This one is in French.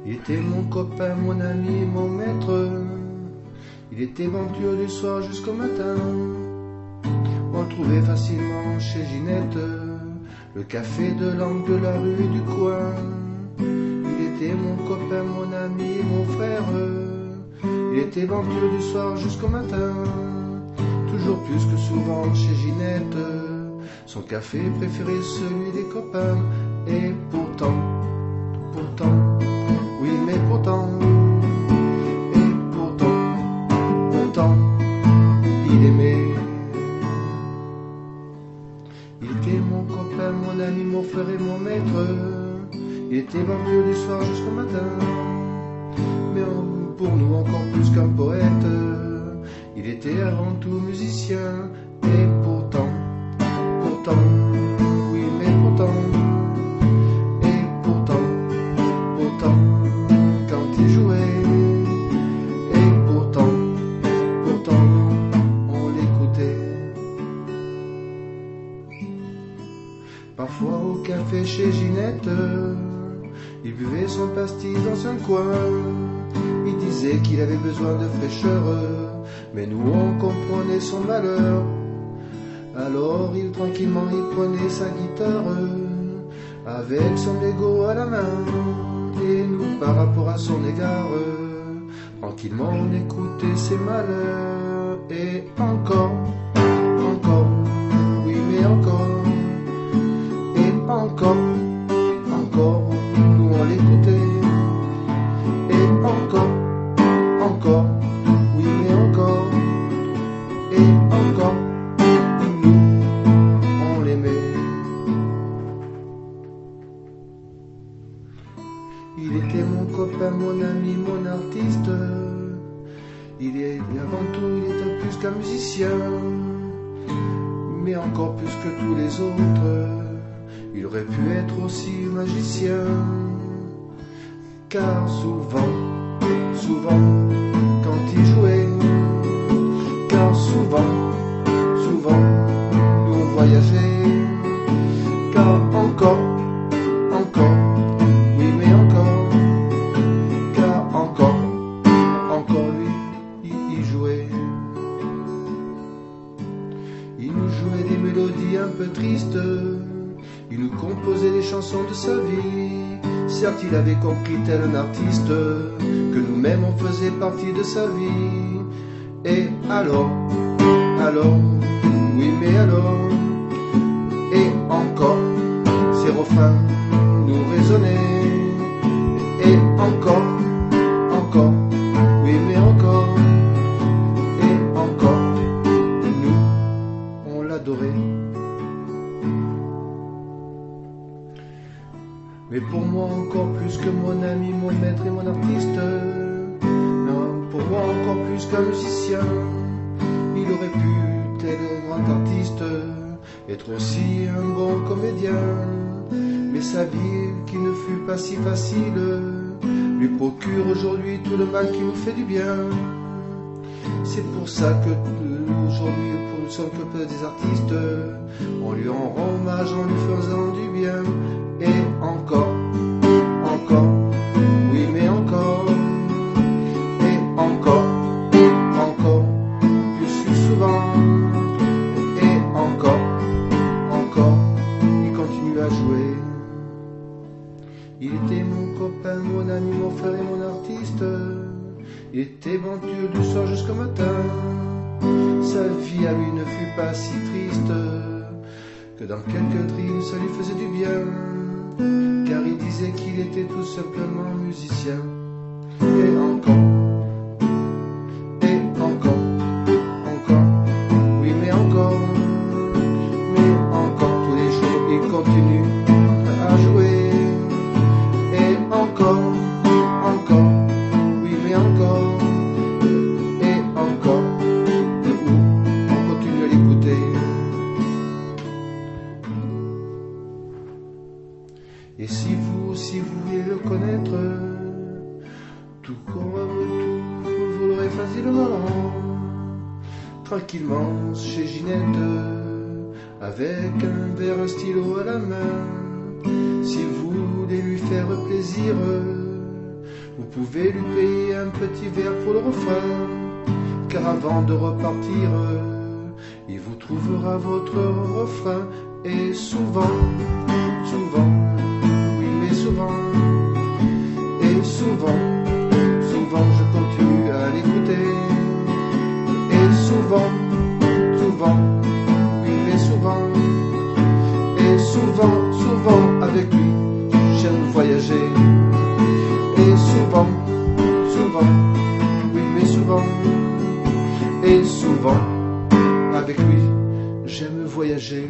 Il était mon copain, mon ami, mon maître. Il était venture du soir jusqu'au matin. On le trouvait facilement chez Ginette, le café de l'angle de la rue et du coin. Il était mon copain, mon ami, mon frère. Il était venture du soir jusqu'au matin. Toujours plus que souvent chez Ginette, son café préféré celui des copains. Et pourtant, oui mais pourtant, et pourtant, il aimait. Il était mon copain, mon ami, mon frère et mon maître. Il était vendu du soir jusqu'au matin. Mais pour nous encore plus qu'un poète, il était avant tout musicien. Et pourtant, oui mais pourtant, quand il jouait, et pourtant, on l'écoutait. Parfois au café chez Ginette, il buvait son pastis dans un coin. Il disait qu'il avait besoin de fraîcheur, mais nous on comprenait son malheur. Alors tranquillement il prenait sa guitare, avec son Lego à la main. Et nous, par rapport à son égard, tranquillement on écoutait ses malheurs. Et encore, oui mais encore, et encore, nous on l'écoutait. Et encore, oui mais encore, et encore, nous on l'aimait. Il était mon copain, mon ami, mon artiste. Il est avant tout, il était plus qu'un musicien, mais encore plus que tous les autres. Il aurait pu être aussi magicien, car souvent, quand il jouait, car souvent, nous on voyageait, car encore, oui mais encore, car encore lui, il jouait. Il nous jouait des mélodies un peu tristes, il nous composait des chansons de sa vie. Certes il avait compris tel un artiste, que nous-mêmes on faisait partie de sa vie. Et alors, oui mais alors, et encore, ces refrains nous résonnaient. Et encore, oui mais encore, et encore, nous, on l'adorait. Mais pour moi encore plus que mon ami, mon maître et mon artiste, non, pour moi encore plus qu'un musicien, il aurait pu, tel un grand artiste, être aussi un bon comédien. Mais sa vie, qui ne fut pas si facile, lui procure aujourd'hui tout le mal qui nous fait du bien. C'est pour ça que aujourd'hui, nous sommes que des artistes, on lui rend hommage en lui faisant du bien. Et encore, oui mais encore, et encore, plus souvent, et encore, il continue à jouer. Il était mon copain, mon ami, mon frère et mon artiste. Il était venture du soir jusqu'au matin. Sa vie à lui ne fut pas si triste, que dans quelques trilles ça lui faisait du bien, car il disait qu'il était tout simplement musicien. Et encore, oui mais encore, tous les jours il continue à jouer. Et encore, oui mais encore, et encore, on continue à l'écouter. Et si vous voulez le connaître, tout comme tout, vous l'aurez facilement, tranquillement chez Ginette, avec un verre, un stylo à la main. Si vous voulez lui faire plaisir, Vous pouvez lui payer un petit verre pour le refrain, car avant de repartir, il vous trouvera votre refrain. Et souvent, souvent, oui mais souvent, et souvent, souvent je continue à l'écouter. Et souvent, souvent, oui mais souvent, et souvent, souvent avec lui, j'aime voyager. Et souvent, souvent, oui mais souvent, et souvent, avec lui, j'aime voyager.